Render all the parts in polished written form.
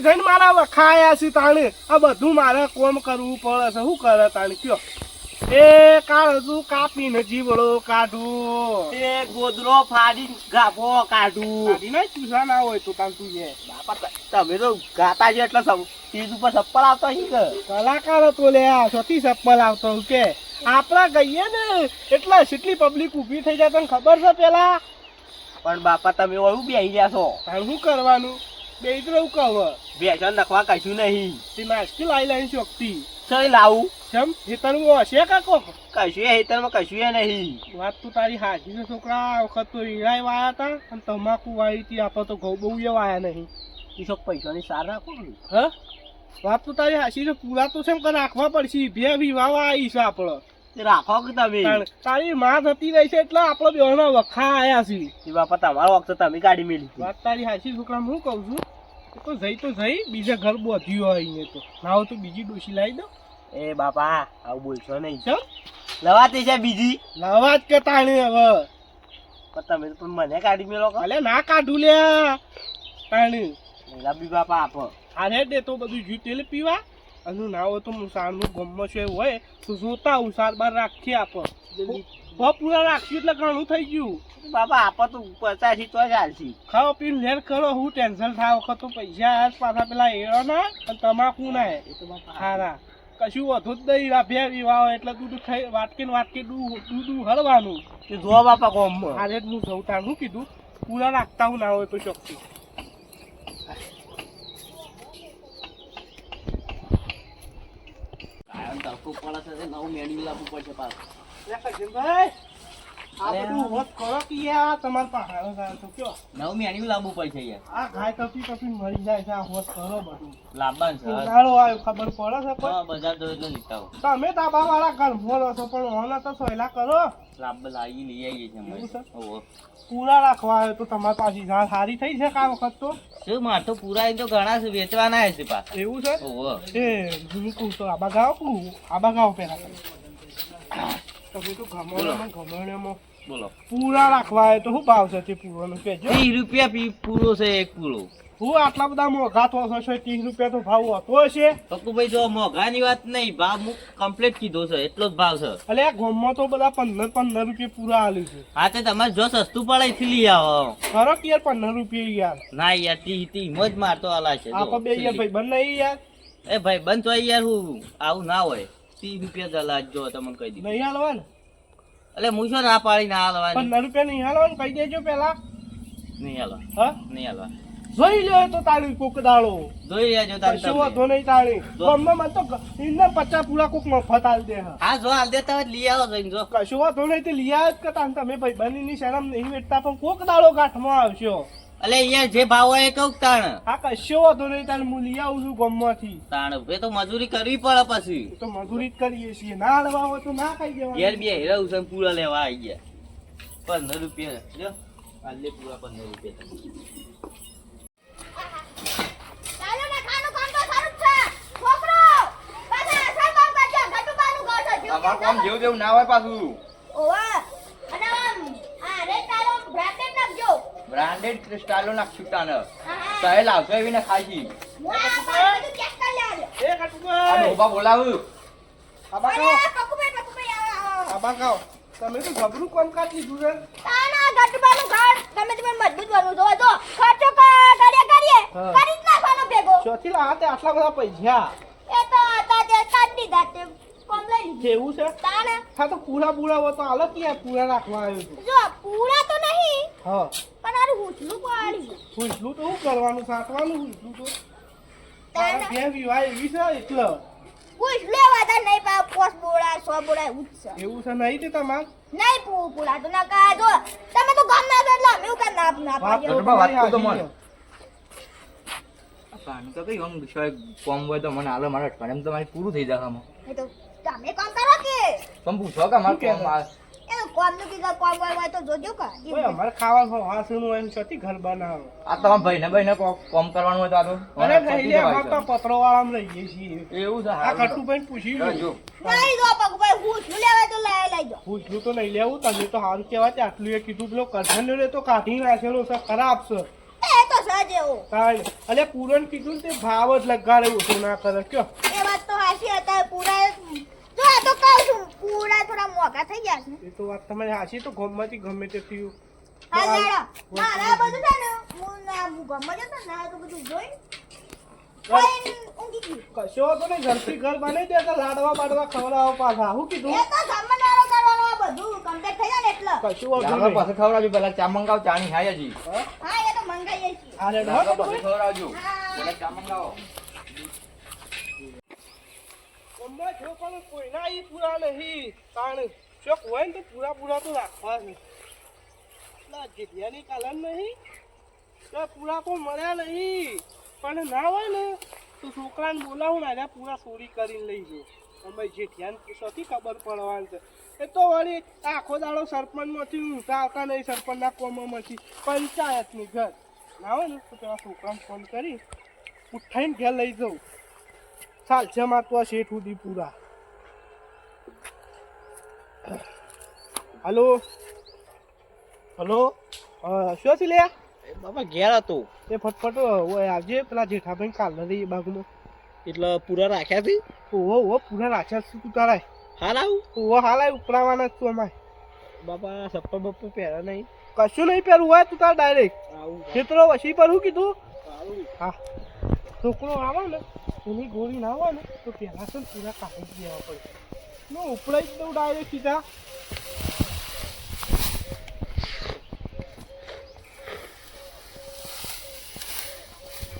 જઈને મારા વખાયા છે તાણે આ બધું મારે કોમ કરવું પડે છે શું કરે તાણે કયો એ કાળજુ કાપીને જીવડો કાઢું એ ગોદરો ફાડી ગાભો કાઢું કાઢી નાખ ચૂસા ના હોય તો તાણ તું એ બાપા તમે તો ગાતા છે એટલે સ્ટેજ ઉપર ચપ્પલ આવતો હી કે કલાકાર તો લે આ સોથી ચપ્પલ આવતો કે આપણા ગઈએ ને એટલે કેટલી પબ્લિક ઊભી થઈ જાય તને ખબર છે પેલા પણ બાપા તમે ઓળું બેહી ગયા છો તાણ શું કરવાનું બે રહું કહો બેસન નખવા કશું નહીં તે નાસ્કી લાઈ લાઈ શોખતી ચઈ લાવું કેમ હેતરમાં હશે કાકો કશું હેતરમાં કશું નહીં વાત તો તારી હાજી છે છોકરા આ વખત તો હીરાય વાયા હતા અને તમાકુ વાવી હતી આપણે તો ઘઉં બહુ વાયા નહીં એ તો પૈસાની સાર રાખો હ વાત તો તારી હાજી છે પૂરા તો છે કે રાખવા પડશે બે વિવાહ આવી છે આપણો રાખો કે તમે તારી માં થતી રહી છે એટલે આપણે બેના વખા આયા છીએ એ બાપા તમારો વખત તમે ગાડી મેલી વાત તારી હાજી છોકરા હું કહું છું તો જઈ બીજા ઘર બોધ્યું હોય અહીંયા તો ના હોય તો બીજી ડોશી લાવી દો એ બાપા આવું બોલશો નહીં ચમ લવાતી છે બીજી લવા જ કે તાણી હવે પણ તમે તો મને કાઢી મેલો અલે ના કાઢું લે તાણી રબી બાપા આપો આને દે તો બધું જુ તેલ પીવા અને ના હોય તો મુસારનું ગમમાં છે હોય તો જોતા ઉસાર બાર રાખીએ આપો પૂરા રાખશું એટલે ઘણું થઈ ગયું બાપા આપો તો 50 તો ચાલશી ખાઓ પીને લેર કરો હું ટેન્શન થાય વખત તો પૈસા આયા પાછા પેલા એરો ના અને તમાકુ ના એ તો બાપા હારા કશું વધુ જ નહીં રાભ્યા વિવાહ એટલે દૂધ ખાઈ વાટકે દૂધ હળવાનું તે જો બાપા કોમ આજે હું જવતા શું કીધું પૂરા રાખતા હું ના હોય તો શક્તિ તમે તાબા વાળા ઘર મોલો છો પણ ઓના તો સોયલા કરો પૂરા રાખવા આવ્યો તો તમારી પાસે સારી થઈ છે કા વખત તો માર તો પૂરા તો ઘણા છે વેચવાના છે પાછા એવું છે એ હું તો આબા ગાવ પેલા તમે તો ગમણમાં બોલો પૂરા રાખવા આવ્યો તો શું ભાવ છે તે પૂરોનો કહેજો 30 રૂપિયા પૂરો છે એક પૂરો હું આટલા બધા મોઘા તો હશો 30 રૂપિયા તો ભાવ હતો હશે પક્કુભાઈ જો મોઘાની વાત નહીં ભાવ હું કમ્પ્લીટ કીધો છે એટલો જ ભાવ છે એટલે આ ગામમાં તો બધા 15 રૂપિયા પૂરા આલ્યું છે હા તો તમારે જો સસ્તું પડે એથી લઈ આવો ખરો યાર 15 રૂપિયા યાર ના યાર તી મોજ મારતો આલા છે આપણે બે યાર ભાઈ બંધ નહીં યાર એ ભાઈ બંધ તો યાર હું આવું ના હોય 30 રૂપિયા દલા જો તમને કહી દીધું નહીં હાલવા ને એટલે હું શું ના પાડી ના હાલવાની 15 રૂપિયા નહીં હાલવા ને કહી દેજો પેલા નહીં હાલવા હા નહીં હાલવા જોઈ લે તો તાળી કોક દાડો જોઈ લેજો તારી કશું વાંધો નહીં તાળી ગામમાં મને તો ઇન્ને 50 પૂરા કોક મફત આલ દે હા જો હાલ દેતા હોય લઈ આવો જઈને જો કશું વાંધો નહીં તે લઈ આવ્યા જ કરતા તમે ભાઈ બનીની શરમ નહીં વેચતા પણ કોક દાડો ગાંઠમાં આવશો અલે યાર જે ભાવ હોય એ કહું તાણ હા કશો વાંધો નહીં તારે હું લઈ આવું છું ગામમાંથી તાણ એ તો મજૂરી કરવી પડે પછી તો મજૂરી જ કરીએ છીએ ના હળવા હોય તો ના ખાઈ દેવાનું ઘેર બે હેરાવું છે પૂરા લેવા આવી ગયા 15 રૂપિયા જો હાલ લે પૂરા 15 રૂપિયા અમાર કામ જેવું ના હોય પાછું ઓવા અને આ રે તારો બ્રાન્ડેડ નાખજો બ્રાન્ડેડ સ્ટાઈલો નાખશું તાને સહેલ આવશે એવી ને ખાશી હું આ બધું ચેક કરી લેજો એ આ કટુભાઈ ડોબા બોલાવું આબા અરે કાઓ પકુભાઈ આવો આબા કાઓ તમે તો જબરું કામ કાઢ લીધું છે તાના ગટબાનું ઘર તમે મજબૂત બનવું જો જો ખર્ચો કરીએ હા. કરી જ નાખવાનો ભેગો ચોથી લાતે આટલા બધા પૈસા એ તો હતા તે કાઢી દાતે કોમ લઈ લીધું કેવું છે તાના હા તો પૂરા પૂરા હોય તો હાલો ક્યાં પૂરા રાખવા આવ્યો છું જો પૂરા તો નહીં હા પણ આરું હુચલું પાડી પૂછલું તો શું કરવાનું સાટવાનું પૂછલું તો તારા તાના બે વિવાહ એવી છે એટલે હુચ લેવા તા નહીં પા પોસ બોડા 100 બોડા ઉચ્ચ એવું છે નહીં તે તમાર નહીં પૂરા તો ના કા જો તમે તો ગામ ના એટલે અમે કા ના વાત પાડ્યો તો વાત તો તમારી મને. પાણી તો કઈ આમ વિષય કોમ હોય તો મને હાલો મારા અઠવાડિયામાં તો મારી પૂરું થઈ જાય આમાં એ તો તમે કામ કરો કે તમે પૂછો કે મારે શું કોમ આ એ તો કોમ નું કીધા કોમ હોય તો જોજો કા ઓય અમારે ખાવાનું વાસણું હોય છતી ઘર બનાવો આ તમારા ભાઈને કોમ કરવાનું હોય તો આ તો અરે નહીં લે અમાર તો પત્રો વાળામાં રહીએ છીએ એવું છે આ હારું. કટુભાઈ પૂછી જો, લો જો. નહીં જો પગભાઈ હું શું લેવા તો લઈ જો પૂછલું તો નહીં લેવું તમે તો સારું કહેવાય આટલું એ કીધું પેલો કરશન લે તો કાઢી નાખેલો છે ખરાબ છે એ તો સજ એવો કાંઈ અલે પૂરણ કીધું ને તે ભાવ જ લગાડે ઓછું ના કરે કયો એ વાત તો હાચી હતા પૂરા જો આ તો કહું છું પૂરા થોડા મોંઘા થઈ ગયા છે એ તો વાત તમારી હાચી તો ગમમાંથી ગમે તે થયું હા લેડો મારા બધું છે ને હું ગમે જતો ને આ તો બધું જોઈ ઊંઘી ગઈ કશો તો નહીં ઝડપી ઘર બનાવી દે તો લાડવા બાડવા ખવડાવો પાછા શું કીધું એ તો સામાનવાળો કરવાનો આ બધું કમ્પ્લીટ થઈ જાય ને એટલે કશું વાંધો લાડવા નહીં પાસે ખવડાવજો પેલા ચા મંગાવ ચાની હાય હજી હા એ તો મંગાઈએ છીએ આ રેડો લાડવા પાસે ખવડાવજો હા. પેલા ચા મંગાવો ગમમાં જો પણ કોઈના ઈ પૂરા નહીં તાણ ચોક હોય ને તો પૂરા તો રાખવા છે ના જીભિયાની કાલન નહીં તો પૂરા કોઈ મળ્યા નહીં પણ ના હોય ને તો છોકરાને બોલાવું ને એને પૂરા ચોરી કરીને લઈ જાઉં અમે જેઠિયાને પૂછોથી ખબર પડવાની છે એ તો વળી આખો દાડો સરપંચમાંથી ઊંઘતા આવતા નહીં સરપંચના કોમોમાંથી પંચાયતનું ઘર ના હોય ને તો પેલા છોકરાને ફોન કરી ઉઠાઈને ઘેર લઈ જાઉં ચાલ જમા તો શેઠ સુધી પૂરા હલો હલો શું છે લે બાપા ઘેર હતું એ ફટફટ ઓય આવજે પેલા જેઠાભાઈ કાલ નથી બાગમાં એટલે પૂરા રાખ્યા છે ઓહો પૂરા રાખ્યા છે તું તારા હાલ આવું ઓહો હાલ આવી ઉપડાવાના જ તું અમારે બાપા સપ્પર બપ્પર પહેરા નહીં કશું નહીં પહેરવું હોય તું તાર ડાયરેક્ટ આવું ખેતરો વસી પર શું કીધું આવું હા છોકરો આવે ને એની ગોળી ના હોય ને તો પહેલા છે ને પૂરા કાઢી જ દેવા પડે હું ઉપડાઈ જ દઉં ડાયરેક્ટ સીધા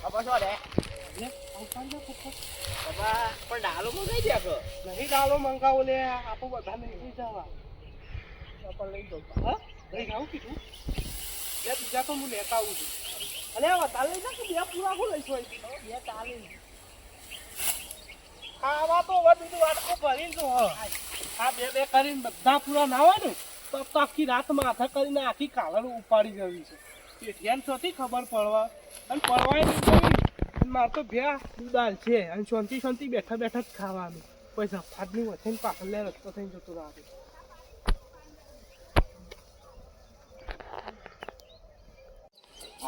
બાપા શું રે બાપા પણ ડાલો મંગાઈ દે કે નહીં ડાલો મંગાવો લે આપો બધા નહીં જવા આપણે લઈ જાઉં હા લઈ જાઉં કીધું બે બીજા તો હું લેતા આવું છું અલે વધારે લઈ જા કે બે પૂરા હું લઈશું અહીંથી બે ચાલી ખાવા તો હવે બીજું વાટકો ભરીને તો આ બે કરીને બધા પૂરા ના હોય ને તો આખી રાત માથા કરીને આખી કાલર ઉપાડી જવી છે એ ધ્યાન છોથી ખબર પડવા અને પડવાય નહીં જવી મારે તો ભ્યા દુદાલ છે અને શાંતિ બેઠા જ ખાવાનું પછી ઝફાટની વચ્ચે પાછળ લે રસ્તો થઈને જતો રહે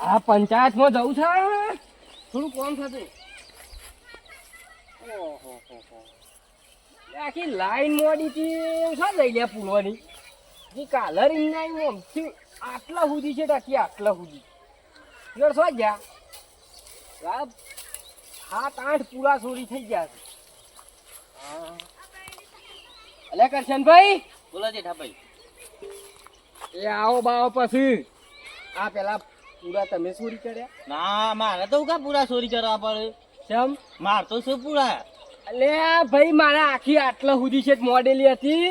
આ પંચાયતમાં જવું છે થોડું કોમ થતું આખી લાઈન મોડી હતી શું લઈ લે પૂરવાની જે કાલર આમથી આટલા સુધી છે આખી આટલા સુધી શું ગયા 7-8 પૂરા ચોરી થઈ ગયા છે અલે કરશનભાઈ બોલો જેઠાભાઈ એ આવો બાવો પછી આ પેલા પૂરા તમે ચોરી કર્યા ના મારે તો કા પૂરા ચોરી કરવા પડે કેમ માર તો શું પૂરા અલે ભાઈ મારે આખી આટલા સુધી છે મોડેલી હતી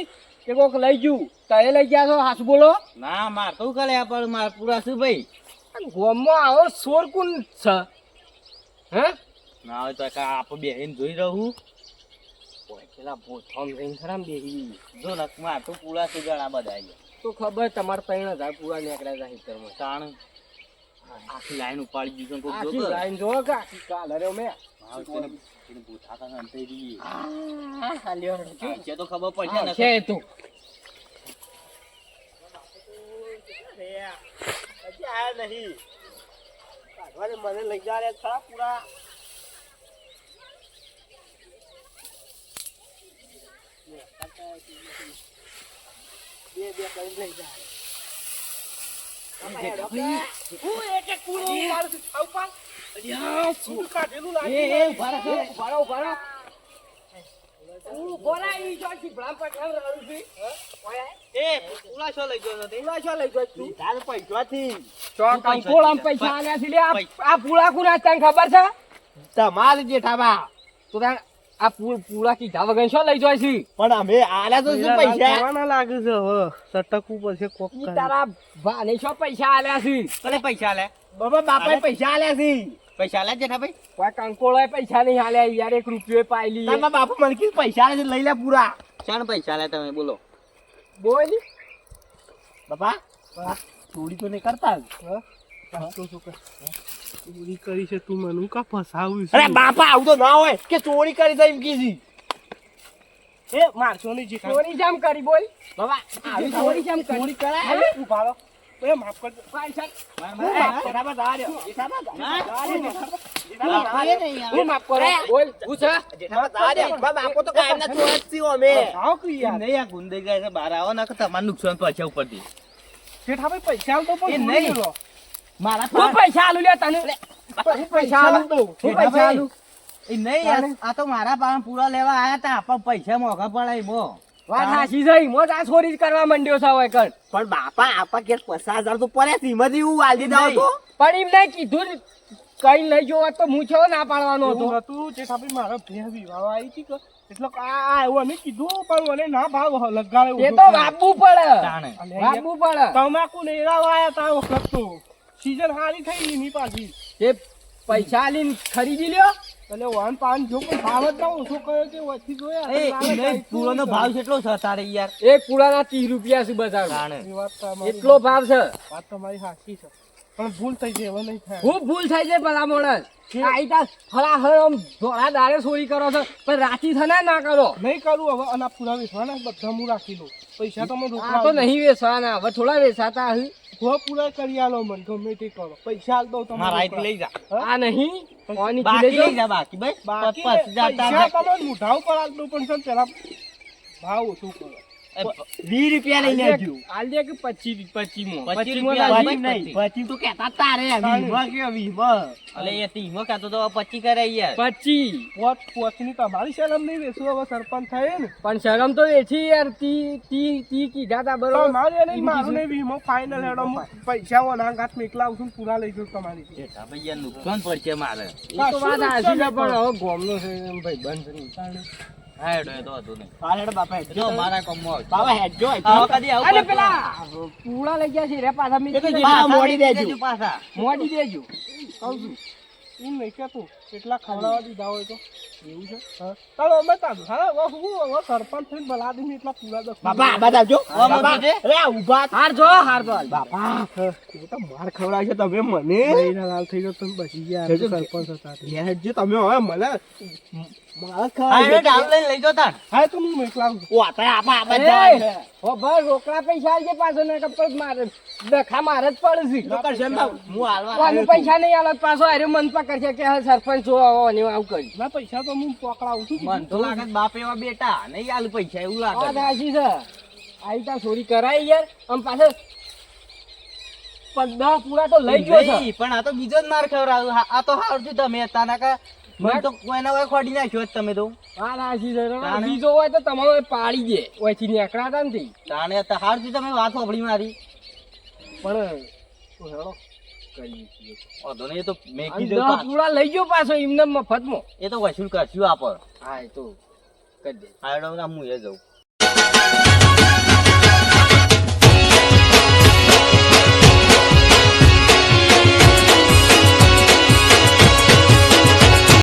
કે કોક લઈ ગયું તમે લઈ ગયા છો હાથ બોલો ના માર તો કર્યા પણ માર પૂરા શું ભાઈ ગોમમાં આવો ચોર કોણ છે હે ના હોય તો કા આપ બેહીને જોઈ રહું ઓય પેલા બોથમ રહીને ખરા બેહી જો નક માર તો પૂરા છે જણા બધા તો ખબર તમારે 3000 પૂરા નીકળ્યા હતા હિતરમાં તાણ આખી લાઈન ઉપાડી દીધું કોઈ આખી જોતો લાઈન જો કે આખી કાલરે મેં હા તેને બુથા કા અંતે દી હાલ્યો છે તો ખબર પડશે ને છે તું હજી આયા નહીં કાઢવાને મને લઈ જા રે ખરા પૂરા બે કરીને લઈ જા તમારે જેઠાબા તો આ પૂરા કીધા વગર શું લઈ જાય છે પણ અમે આલ્યા તો શું પૈસા ના લાગે છે હવે સટકવું પડશે કોક ઈ તારા ભાને શું પૈસા આલ્યા છે કલે પૈસા લે બાબા બાપાએ પૈસા આલ્યા છે પૈસા લે જેઠાભાઈ કોઈ કંકોળાએ પૈસા નહીં આલ્યા યાર 1 રૂપિયો પાયલી તારા બાપુ મને કીધું પૈસા લે લઈ લે પૂરા શાન પૈસા લે તમે બોલો બોલ બાપા ચોરી તો નહીં કરતા ચોરી કરી છે તું મને કા ફસાવું અરે બાપા આવું તો ના હોય કે ચોરી કરી તો એમ કીધી એ મારશો નહીં જીઠા ચોરી જામ કરી બોલ બાબા આવી ચોરી જામ કરી ચોરી કરાય ઉભા રહો. એ માફ કરજો. પૈસા જેઠાબા જવા દ્યો. હું માફ કરો બોલ હું છે જેઠાબા જવા દ્યો. બાપો તો કાયમના ચોર જ છીએ અમે. ભાવ કઈ યાર. નહીં આ ગુંદાઈ ગયા છે બહાર આવો ના કે તમારું નુકસાન પહોંચ્યા ઉપરથી. જેઠાભાઈ પૈસા આલતો પણ એ ભૂલી નહીં. ગયેલો. મારા હું પૈસા આલું લે તને હું પૈસા આલું હું પૈસા આલું એ નહીં આ તો મારા પાસે પૂરા લેવા આયા તા પણ પૈસા મોંઘા પડાય મો. વાત સાચી છે મોજ આ ચોરી જ કરવા માંડ્યો છે હવે કર પણ બાપા આપા કે 50,000 તો પડે સીમાંથી હું વાલી દઉં તો. પણ એમ નહીં કીધું જ કઈ લઈ જોવા તો હું છો ના પાડવાનો હતો એવું હતું જેઠાભાઈ મારા ભેહ વિવાહ આવી હતી કે એટલે આ એવું અમે કીધું પણ મને ના ભાવ લગાડે એ તો વાપવું પડે તાણે. વાપવું પડે તમાકુ લેવા આયા તા વખત તો સીઝન હારી થઈ એની પાછી એ પૈસા આલીને ખરીદી લ્યો એટલે વન પાન જો પણ ભાવ જ ના ઓછો કર્યો તે વચ્ચે જોયા એ નહીં પૂરોનો ભાવ કેટલો છે તારે યાર? એક પુરાના 30 રૂપિયા છે બજાર તાણે. એ વાત તમારી એટલો ભાવ છે વાત તમારી સાચી છે પણ ભૂલ થઈ જાય હવે નહીં થાય હું ભૂલ થાય છે ભલા મોણસ આઈ તા ફળાફળ આમ ધોળા દાડે ચોરી કરો છો પણ રાતી થના ના કરો નહીં કરું હવે અને આ પૂરા વેચવાના બધા હું રાખી દઉં પૈસા તમે આ તો રોકડા નહીં વેચવાના હવે થોડા વેચાતા હશે ગો પૂરા કરી આલો મને ગમે તે કરો પૈસા આલ દઉં મારા તમે આઈથી લઈ જા. આ નહીં ઓની બાકી ખીલે લઈ જા બાકી ભાઈ. બાકી પચાસ હજાર પૈસા તારે. તમે મુઠા ઉપર આલ દઉં પણ છે ને પેલા ભાવ ઓછું કરો એ 20 રૂપિયા લઈને આવજો. આલ દે કે 25 માં 25 માં રૂપિયા લાગી. નહીં, 25 તો કહેતા તારે. 20 માં કે 20 માં. અલે એ 30 માં કહેતો તો 25 કરે યાર. 25 પોચની તમારી શરમ નહીં વેચું હવે સરપંચ થાય ને પણ શરમ તો વેચી યાર તી કીધા તા બરોબર તમારે નહીં મારું નહીં વીમો ફાઇનલ હેડો હું પૈસા વનાંગાત મેકલાવું છું પૂરા લઈ જાઉં તમારી જેઠા ભાઈ યાર નુકસાન પડશે મારે. એ તો વાત હાચી છે પણ હવે ગોમનો છે એમ ભાઈ બંધ નહીં હા હેડો એ તો હતું નહીં. હાલ હેડો બાપા હેડજો. જો મારા કામમાં આવજો. બાબા હેડજો આવો કદી આવું અને કરતો. પેલા પૂળા લઈ ગયા છે રે પાછા મેં કીધું, પાછા મોડી દેજો. દેજો પાછા. મોડી દેજો કહું છું એમ નહીં કેતું કેટલા ખવડાવવા દીધા હોય તો એવું છે હા ચાલો અમે તારું હા હવે સરપંચ થઈને ભલા આદમી એટલા પૂરા દસ બાપા આ બાજુ આવજો. આમ બાપા, આવજો. અરે આ ઊભા હાર જો હાર જો બાપા એ તો માર ખવડાવશે તમે મને મહિના લાલ થઈ ગયો તમે બચી ગયા હેડજો. સરપંચ હતા તે. હેડજો તમે હવે મને મારા હા હેડો ખાવા ડાલ લઈને લઈ જાઓ તાર. હા તો હું મેકલાવું છું ઓ આતા આપા આ બાજુ જવાનું છે. ઓ ભાઈ રોકડા પૈસા આલજે પાછો ને કપડ મારે દખા મારે જ પડશે તો કરશે એમ ભાવ. હું હાલવા કોને આવ્યો છું. પૈસા નહીં આલત પાછો અરે મન પર કરશે કે હા સરપંચ જો આવો ને આવું કરી ના પૈસા તો હું પકડાવું છું મન તો લાગે છે બાપ એવા બેટા નહીં આલું પૈસા એવું આ લાગે. દાસી છે આઈ તા ચોરી કરાઈ યાર આમ પાછો 15 પૂરા તો લઈ ગયો છે નહીં, પણ આ તો બીજો જ માર ખવડાવ્યો. આ તો હારું થયું તમે હતા ના કા મને તો કોઈના કોઈ ખોડી નાખ્યો જ તમે તો. આ દાસી છે તાણે. બીજો હોય તો તમારે પાડી દે ઓયથી નીકળાતા નથી તાણે હતા હારું થયું તમે વાત સાંભળી મારી. પણ તો હેડો કરીએ છીએ. વાંધો નહીં, એ તો મેં અને કીધું 10 પાછું. પૂરા લઈ ગયો પાછો એમને મફતમાં એ તો વસૂલ કરશું આપણ. હા એ તો કરી દે હા હેડો હું એ જાઉં.